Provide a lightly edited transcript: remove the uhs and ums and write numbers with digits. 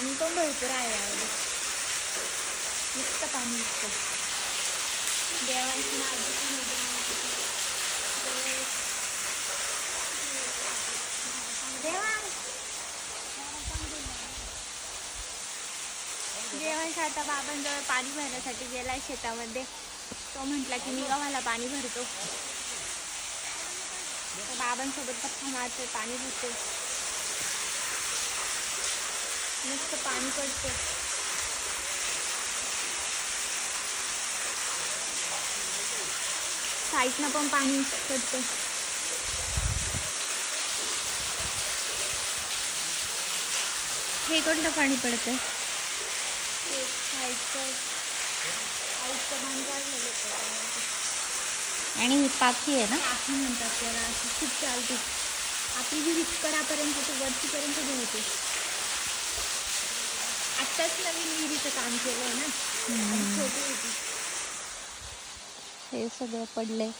पाणी पण भरपूर आहे यावेळी, नुसतं पाणी नुसतं. देवांची नाव देवांश आता बाबांजवळ पाणी भरण्यासाठी गेलाय शेतामध्ये. तो म्हटला की मी गव्हाला पाणी भरतो. बाबांसोबत गप्पा मारतोय, पाणी भरतो, नुसतं पाणी पडतं. साईडनं पण पाणी पडतं. हे कोणतं पाणी पडतंय? आणि ही पाखी आहे ना, पाखी म्हणतात त्याला. अशी खूप चालते आपली जी विस्करापर्यंत ते वरतीपर्यंत होते. आत्ताच नवीन विहिरीचं काम केलंय ना, छोटी होती. हे सगळं पडलंय.